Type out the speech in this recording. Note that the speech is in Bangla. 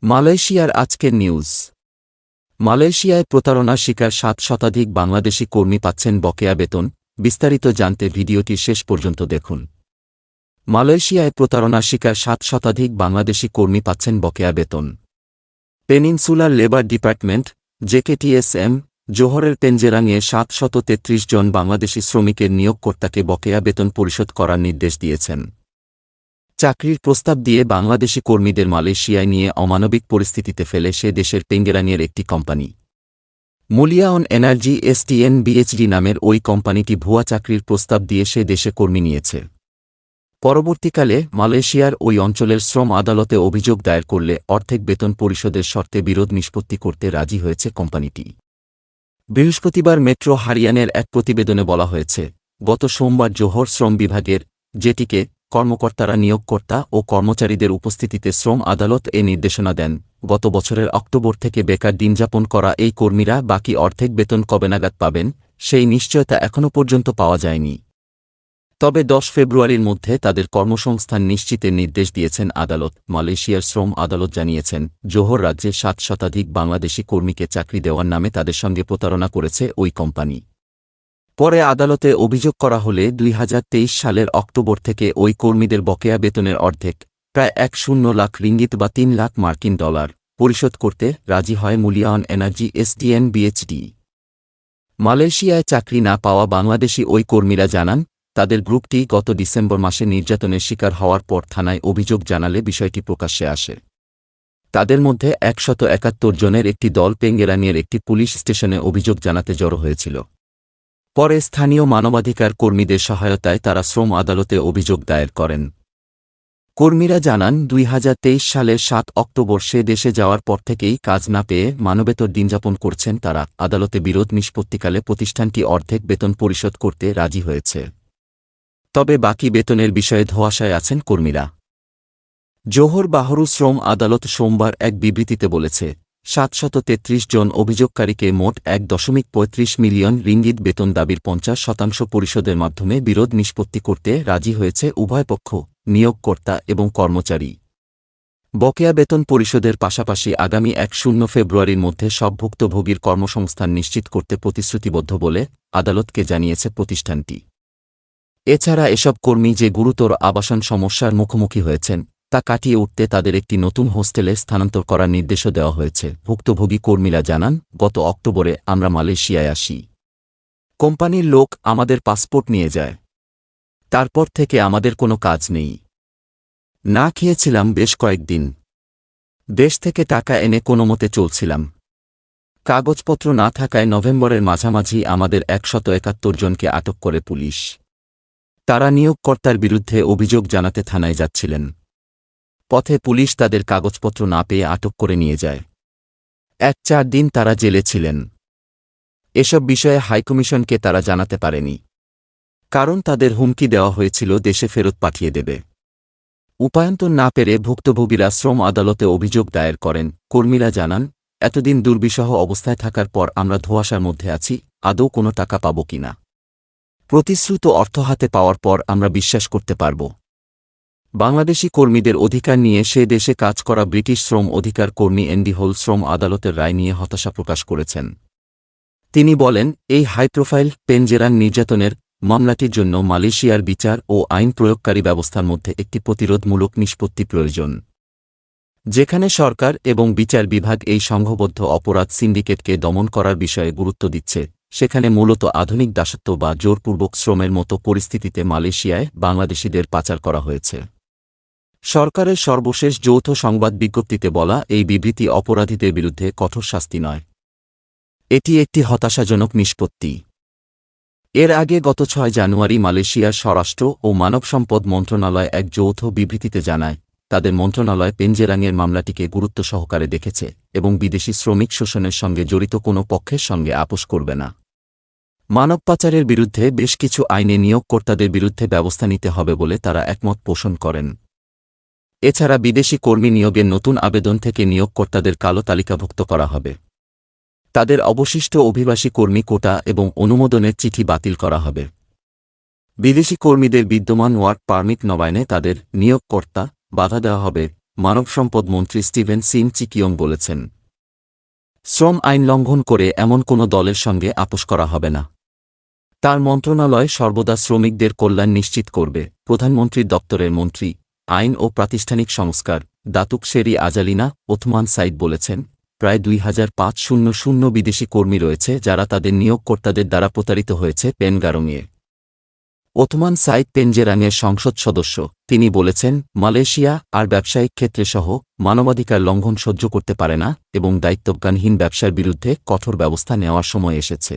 মালয়েশিয়ার আজকের নিউজ। মালয়েশিয়ায় প্রতারণার শিকার ৭ শতাধিক বাংলাদেশি কর্মী পাচ্ছেন বকেয়া বেতন। বিস্তারিত জানতে ভিডিওটি শেষ পর্যন্ত দেখুন। মালয়েশিয়ায় প্রতারণার শিকার ৭ শতাধিক বাংলাদেশি কর্মী পাচ্ছেন বকেয়া বেতন। পেনিনসুলার লেবার ডিপার্টমেন্ট জেকেটিএসএম জোহরের পেনজেরাংয়ে ৭৩৩ জন বাংলাদেশি শ্রমিকের নিয়োগকর্তাকে বকেয়া বেতন পরিশোধ করার নির্দেশ দিয়েছেন। চাকরির প্রস্তাব দিয়ে বাংলাদেশি কর্মীদের মালয়েশিয়ায় নিয়ে অমানবিক পরিস্থিতিতে ফেলে সে দেশের পেঙ্গেরাংয়ের একটি কোম্পানি। মুলিয়াঅন এনার্জি STNBHD নামের ওই কোম্পানিটি ভুয়া চাকরির প্রস্তাব দিয়ে সে দেশে কর্মী নিয়েছে। পরবর্তীকালে মালয়েশিয়ার ওই অঞ্চলের শ্রম আদালতে অভিযোগ দায়ের করলে অর্ধেক বেতন পরিশোধের শর্তে বিরোধ নিষ্পত্তি করতে রাজি হয়েছে কোম্পানিটি। বৃহস্পতিবার মেট্রো হারিয়ানের এক প্রতিবেদনে বলা হয়েছে, গত সোমবার জোহর শ্রম বিভাগের জেটিকে কর্মকর্তারা নিয়োগকর্তা ও কর্মচারীদের উপস্থিতিতে শ্রম আদালত এ নির্দেশনা দেন। গত বছরের অক্টোবর থেকে বেকার দিনযাপন করা এই কর্মীরা বাকি অর্ধেক বেতন কবে নাগাদ পাবেন, সেই নিশ্চয়তা এখনও পর্যন্ত পাওয়া যায়নি। তবে ১০ ফেব্রুয়ারির মধ্যে তাদের কর্মসংস্থান নিশ্চিতের নির্দেশ দিয়েছেন আদালত। মালয়েশিয়ার শ্রম আদালত জানিয়েছেন, জোহর রাজ্যে ৭ শতাধিক বাংলাদেশি কর্মীকে চাকরি দেওয়ার নামে তাদের সঙ্গে প্রতারণা করেছে ওই কোম্পানি। পরে আদালতে অভিযোগ করা হলে ২০২৩ সালের অক্টোবর থেকে ওই কর্মীদের বকেয়া বেতনের অর্ধেক, প্রায় ১০ লাখ রিঙ্গিত বা ৩ লাখ মার্কিন ডলার পরিশোধ করতে রাজি হয় মুলিয়াঅন এনার্জি STNBHD। মালয়েশিয়ায় চাকরি না পাওয়া বাংলাদেশি ওই কর্মীরা জানান, তাদের গ্রুপটি গত ডিসেম্বর মাসে নির্যাতনের শিকার হওয়ার পর থানায় অভিযোগ জানালে বিষয়টি প্রকাশ্যে আসে। তাদের মধ্যে ১৭১ জনের একটি দল পেঙ্গেরাংয়ের একটি পুলিশ স্টেশনে অভিযোগ জানাতে জড়ো হয়েছিল। পরে স্থানীয় মানবাধিকার কর্মীদের সহায়তায় তারা শ্রম আদালতে অভিযোগ দায়ের করেন। কর্মীরা জানান, ২০২৩ সালের ৭ অক্টোবর সে দেশে যাওয়ার পর থেকেই কাজ না পেয়ে মানবেতর দিনযাপন করছেন তারা। আদালতে বিরোধ নিষ্পত্তিকালে প্রতিষ্ঠানটি অর্ধেক বেতন পরিশোধ করতে রাজি হয়েছে। তবে বাকি বেতনের বিষয়ে ধোঁয়াশায় আছেন কর্মীরা। জোহর বাহরু শ্রম আদালত সোমবার এক বিবৃতিতে বলেছে, ৭৩৩ জন অভিযোগকারীকে মোট ১.৩৫ মিলিয়ন রিঙ্গিত বেতন দাবির ৫০% পরিশোধের মাধ্যমে বিরোধ নিষ্পত্তি করতে রাজি হয়েছে উভয় পক্ষ, নিয়োগকর্তা এবং কর্মচারী। বকেয়া বেতন পরিশোধের পাশাপাশি আগামী ১ ফেব্রুয়ারির মধ্যে সব ভুক্তভোগীর কর্মসংস্থান নিশ্চিত করতে প্রতিশ্রুতিবদ্ধ বলে আদালতকে জানিয়েছে প্রতিষ্ঠানটি। এছাড়া এসব কর্মী যে গুরুতর আবাসন সমস্যার মুখোমুখি হয়েছেন, তা কাটিয়ে উঠতে তাদের একটি নতুন হোস্টেলে স্থানান্তর করার নির্দেশও দেওয়া হয়েছে। ভুক্তভোগী কর্মীরা জানান, গত অক্টোবরে আমরা মালয়েশিয়ায় আসি। কোম্পানির লোক আমাদের পাসপোর্ট নিয়ে যায়। তারপর থেকে আমাদের কোনো কাজ নেই। না খেয়েছিলাম বেশ কয়েকদিন। দেশ থেকে টাকা এনে কোনোমতে চলছিলাম। কাগজপত্র না থাকায় নভেম্বরের মাঝামাঝি আমাদের ১৭১ জনকে আটক করে পুলিশ। তারা নিয়োগকর্তার বিরুদ্ধে অভিযোগ জানাতে থানায় যাচ্ছিলেন। পথে পুলিশ তাদের কাগজপত্র না পেয়ে আটক করে নিয়ে যায়। ১-৪ দিন তারা জেলে ছিলেন। এসব বিষয়ে হাইকমিশনকে তারা জানাতে পারেনি, কারণ তাদের হুমকি দেওয়া হয়েছিল দেশে ফেরত পাঠিয়ে দেবে। উপায়ন্তর না পেরে ভুক্তভোগীরা শ্রম আদালতে অভিযোগ দায়ের করেন। কর্মীরা জানান, এতদিন দুর্বিষহ অবস্থায় থাকার পর আমরা ধোঁয়াশার মধ্যে আছি, আদৌ কোনো টাকা পাব কিনা। প্রতিশ্রুত অর্থ হাতে পাওয়ার পর আমরা বিশ্বাস করতে পারব। বাংলাদেশি কর্মীদের অধিকার নিয়ে সে দেশে কাজ করা ব্রিটিশ শ্রম অধিকার কর্মী এন্ডি হোল শ্রম আদালতের রায় নিয়ে হতাশা প্রকাশ করেছেন। তিনি বলেন, এই হাইপ্রোফাইল পেনজেরাং নির্যাতনের মামলাটির জন্য মালয়েশিয়ার বিচার ও আইন প্রয়োগকারী ব্যবস্থার মধ্যে একটি প্রতিরোধমূলক নিষ্পত্তি প্রয়োজন, যেখানে সরকার এবং বিচার বিভাগ এই সংঘবদ্ধ অপরাধ সিন্ডিকেটকে দমন করার বিষয়ে গুরুত্ব দিচ্ছে। সেখানে মূলত আধুনিক দাসত্ব বা জোরপূর্বক শ্রমের মতো পরিস্থিতিতে মালয়েশিয়ায় বাংলাদেশিদের পাচার করা হয়েছে। সরকারের সর্বশেষ যৌথ সংবাদ বিজ্ঞপ্তিতে বলা এই বিবৃতি অপরাধীদের বিরুদ্ধে কঠোর শাস্তি নয়, এটি একটি হতাশাজনক নিষ্পত্তি। এর আগে গত ৬ জানুয়ারি মালয়েশিয়ার স্বরাষ্ট্র ও মানব সম্পদ মন্ত্রণালয় এক যৌথ বিবৃতিতে জানায়, তাদের মন্ত্রণালয় পেনজেরাংয়ের মামলাটিকে গুরুত্ব সহকারে দেখেছে এবং বিদেশি শ্রমিক শোষণের সঙ্গে জড়িত কোনো পক্ষের সঙ্গে আপোস করবে না। মানব পাচারের বিরুদ্ধে বেশ কিছু আইনে নিয়োগকর্তাদের বিরুদ্ধে ব্যবস্থা নিতে হবে বলে তারা একমত পোষণ করেন। এছাড়া বিদেশি কর্মী নিয়োগের নতুন আবেদন থেকে নিয়োগকর্তাদের কালো তালিকাভুক্ত করা হবে। তাদের অবশিষ্ট অভিবাসী কর্মী কোটা এবং অনুমোদনের চিঠি বাতিল করা হবে। বিদেশি কর্মীদের বিদ্যমান ওয়ার্ক পারমিট নবায়নে তাদের নিয়োগকর্তা বাধা দেওয়া হবে। মানব সম্পদ মন্ত্রী স্টিভেন সিং চিকিয়ং বলেছেন, শ্রম আইন লঙ্ঘন করে এমন কোনো দলের সঙ্গে আপোস করা হবে না। তার মন্ত্রণালয় সর্বদা শ্রমিকদের কল্যাণ নিশ্চিত করবে। প্রধানমন্ত্রীর দপ্তরের মন্ত্রী, আইন ও প্রাতিষ্ঠানিক সংস্কার দাতুক শেরি আজালিনা ওথমান সাইদ বলেছেন, প্রায় 2500 বিদেশি কর্মী রয়েছে যারা তাদের নিয়োগকর্তাদের দ্বারা প্রতারিত হয়েছে পেনগারংয়ে। ওথমান সাইদ পেনজেরাংয়ের সংসদ সদস্য। তিনি বলেছেন, মালয়েশিয়া আর ব্যবসায়িক ক্ষেত্রে সহ মানবাধিকার লঙ্ঘন সহ্য করতে পারে না এবং দায়িত্বজ্ঞানহীন ব্যবসার বিরুদ্ধে কঠোর ব্যবস্থা নেওয়ার সময় এসেছে।